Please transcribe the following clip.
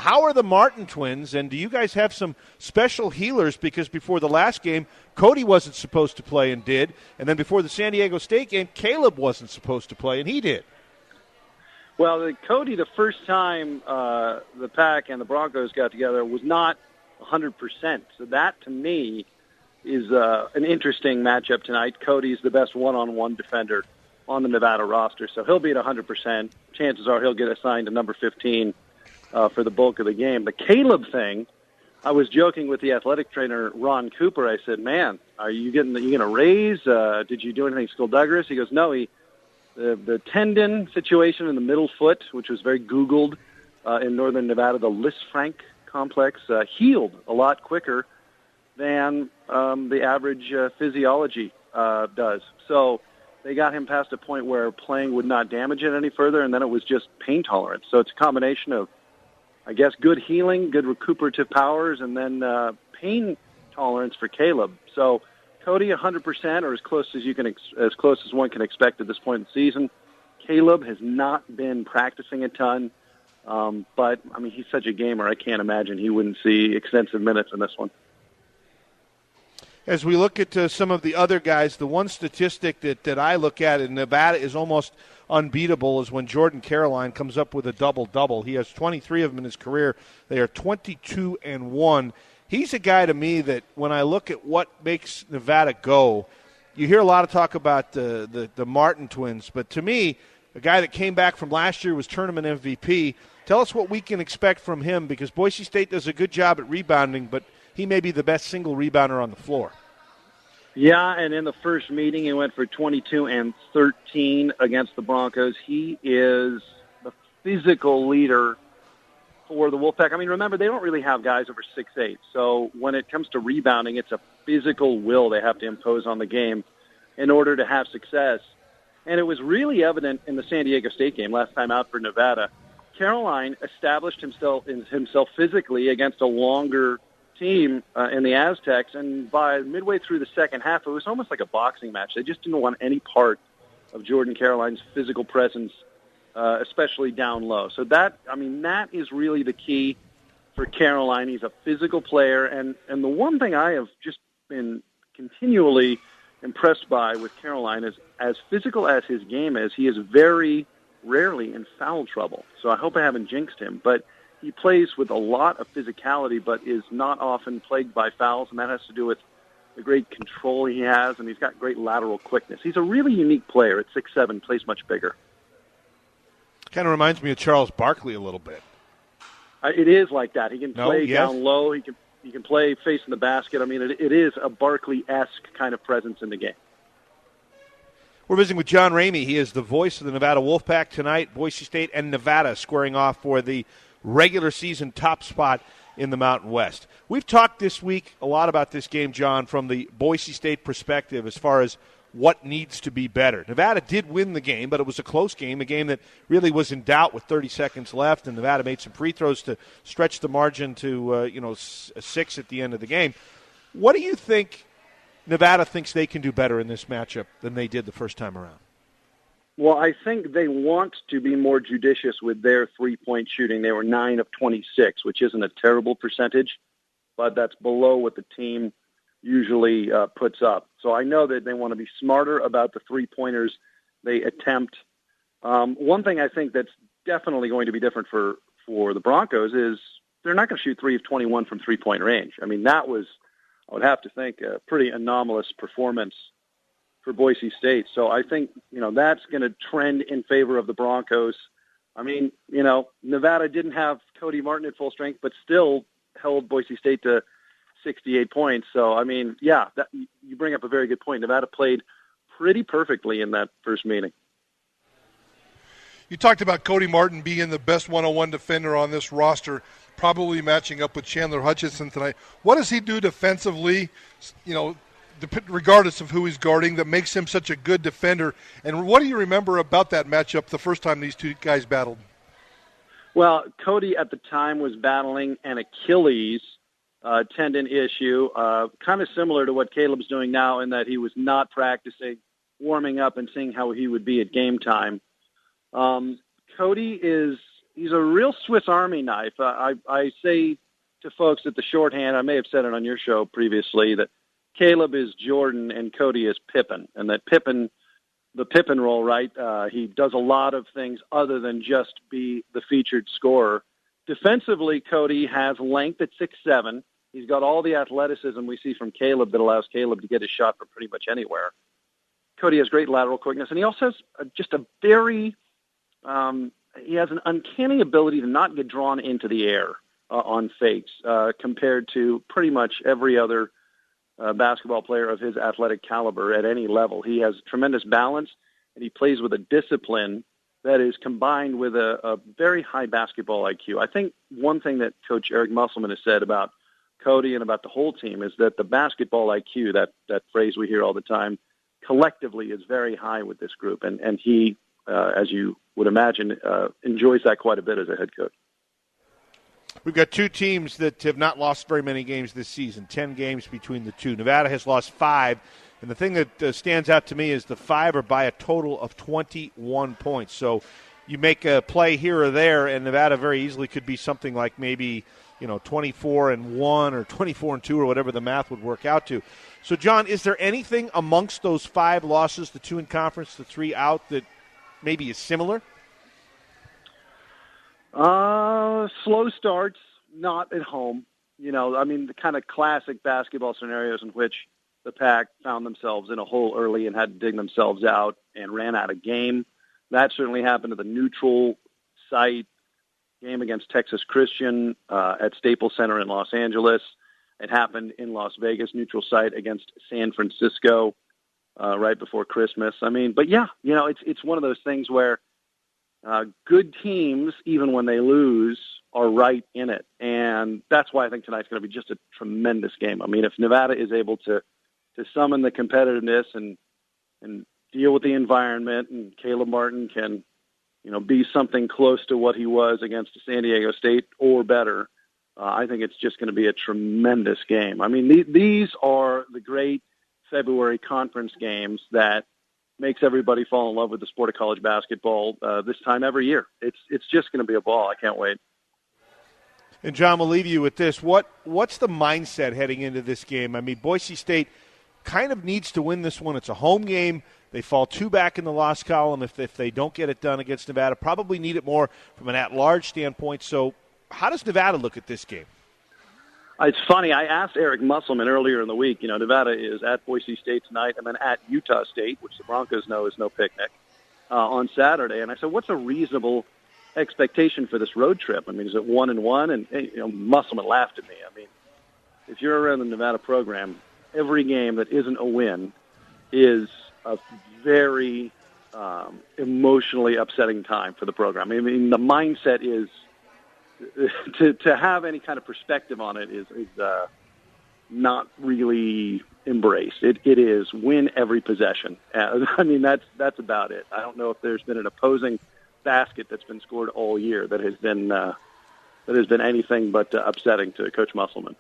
how are the Martin twins, and do you guys have some special healers? Because before the last game, Cody wasn't supposed to play and did, and then before the San Diego State game, Caleb wasn't supposed to play and he did. Well, Cody, the first time the Pack and the Broncos got together, was not 100%. So that, to me, is an interesting matchup tonight. Cody's the best one-on-one defender on the Nevada roster, so he'll be at 100%. Chances are he'll get assigned to number 15 for the bulk of the game. The Caleb thing, I was joking with the athletic trainer, Ron Cooper. I said, man, are you going to raise? Did you do anything skullduggerous? He goes, no, the tendon situation in the middle foot, which was very Googled in northern Nevada, the Lisfranc complex, healed a lot quicker than the average physiology does. So they got him past a point where playing would not damage it any further, and then it was just pain tolerance. So it's a combination of, I guess, good healing, good recuperative powers, and then pain tolerance for Caleb. So Cody 100%, or as close as one can expect at this point in the season. Caleb has not been practicing a ton, but I mean, he's such a gamer. I can't imagine he wouldn't see extensive minutes in this one. As we look at some of the other guys, the one statistic that I look at in Nevada is almost unbeatable is when Jordan Caroline comes up with a double-double. He has 23 of them in his career. They are 22-1. He's a guy to me that when I look at what makes Nevada go, you hear a lot of talk about the Martin twins, but to me, a guy that came back from last year was tournament MVP. Tell us what we can expect from him, because Boise State does a good job at rebounding, but he may be the best single rebounder on the floor. Yeah, and in the first meeting, he went for 22 and 13 against the Broncos. He is the physical leader for the Wolfpack. I mean, remember, they don't really have guys over 6'8", so when it comes to rebounding, it's a physical will they have to impose on the game in order to have success. And it was really evident in the San Diego State game last time out for Nevada. Caroline established himself physically against a longer team in the Aztecs, and by midway through the second half, it was almost like a boxing match. They just didn't want any part of Jordan Caroline's physical presence, especially down low. So that is really the key for Caroline. He's a physical player, and the one thing I have just been continually impressed by with Caroline is, as physical as his game is, he is very rarely in foul trouble. So I hope I haven't jinxed him, but he plays with a lot of physicality, but is not often plagued by fouls, and that has to do with the great control he has, and he's got great lateral quickness. He's a really unique player. At 6'7", plays much bigger. Kind of reminds me of Charles Barkley a little bit. It is like that. He can play down low. He can play facing the basket. I mean, it is a Barkley-esque kind of presence in the game. We're visiting with John Ramey. He is the voice of the Nevada Wolfpack tonight. Boise State and Nevada squaring off for the regular season top spot in the Mountain West. We've talked this week a lot about this game, John, from the Boise State perspective as far as what needs to be better. Nevada did win the game, but it was a close game, a game that really was in doubt with 30 seconds left, and Nevada made some free throws to stretch the margin to a 6 at the end of the game. What do you think Nevada thinks they can do better in this matchup than they did the first time around? Well, I think they want to be more judicious with their three-point shooting. They were 9 of 26, which isn't a terrible percentage, but that's below what the team usually puts up. So I know that they want to be smarter about the three-pointers they attempt. One thing I think that's definitely going to be different for the Broncos is they're not going to shoot 3 of 21 from three-point range. I mean, that was, I would have to think, a pretty anomalous performance for Boise State. So I think, that's going to trend in favor of the Broncos. I mean, Nevada didn't have Cody Martin at full strength, but still held Boise State to 68 points. So, I mean, you bring up a very good point. Nevada played pretty perfectly in that first meeting. You talked about Cody Martin being the best one-on-one defender on this roster, probably matching up with Chandler Hutchinson tonight. What does he do defensively, regardless of who he's guarding, that makes him such a good defender? And what do you remember about that matchup the first time these two guys battled? Well, Cody at the time was battling an Achilles tendon issue, kind of similar to what Caleb's doing now, in that he was not practicing, warming up, and seeing how he would be at game time. Cody is he's a real Swiss Army knife. I say to folks at the shorthand, I may have said it on your show previously, that Caleb is Jordan and Cody is Pippen, and that Pippen, the Pippen role, right? He does a lot of things other than just be the featured scorer. Defensively, Cody has length at 6'7". He's got all the athleticism we see from Caleb that allows Caleb to get his shot from pretty much anywhere. Cody has great lateral quickness, and he also has just a very he has an uncanny ability to not get drawn into the air on fakes compared to pretty much every other basketball player of his athletic caliber at any level. He has tremendous balance, and he plays with a discipline that is combined with a very high basketball IQ. I think one thing that Coach Eric Musselman has said about Cody and about the whole team is that the basketball IQ, that phrase we hear all the time, collectively is very high with this group, and he, as you would imagine, enjoys that quite a bit as a head coach. We've got two teams that have not lost very many games this season, 10 games between the two. Nevada has lost 5, and the thing that stands out to me is the 5 are by a total of 21 points. So you make a play here or there, and Nevada very easily could be something like maybe 24-1 or 24-2 or whatever the math would work out to. So, John, is there anything amongst those 5 losses, the 2 in conference, the 3 out, that maybe is similar? Slow starts, not at home. The kind of classic basketball scenarios in which the Pack found themselves in a hole early and had to dig themselves out and ran out of game. That certainly happened to the neutral site game against Texas Christian at Staples Center in Los Angeles. It happened in Las Vegas, neutral site against San Francisco right before Christmas. It's one of those things where good teams, even when they lose, are right in it. And that's why I think tonight's going to be just a tremendous game. I mean, if Nevada is able to summon the competitiveness and deal with the environment, and Caleb Martin can, be something close to what he was against San Diego State or better, I think it's just going to be a tremendous game. I mean, these are the great February conference games that makes everybody fall in love with the sport of college basketball this time every year. It's just going to be a ball. I can't wait. And, John, we'll leave you with this. What's the mindset heading into this game? I mean, Boise State kind of needs to win this one. It's a home game. They fall 2 back in the loss column if they don't get it done against Nevada. Probably need it more from an at-large standpoint. So how does Nevada look at this game? It's funny. I asked Eric Musselman earlier in the week. Nevada is at Boise State tonight and then at Utah State, which the Broncos know is no picnic, on Saturday. And I said, what's a reasonable expectation for this road trip? I mean, is it 1-1? And Musselman laughed at me. I mean, if you're around the Nevada program, every game that isn't a win is a very emotionally upsetting time for the program. I mean, the mindset is to have any kind of perspective on it is not really embraced. It is win every possession. I mean, that's about it. I don't know if there's been an opposing basket that's been scored all year that has been anything but upsetting to Coach Musselman.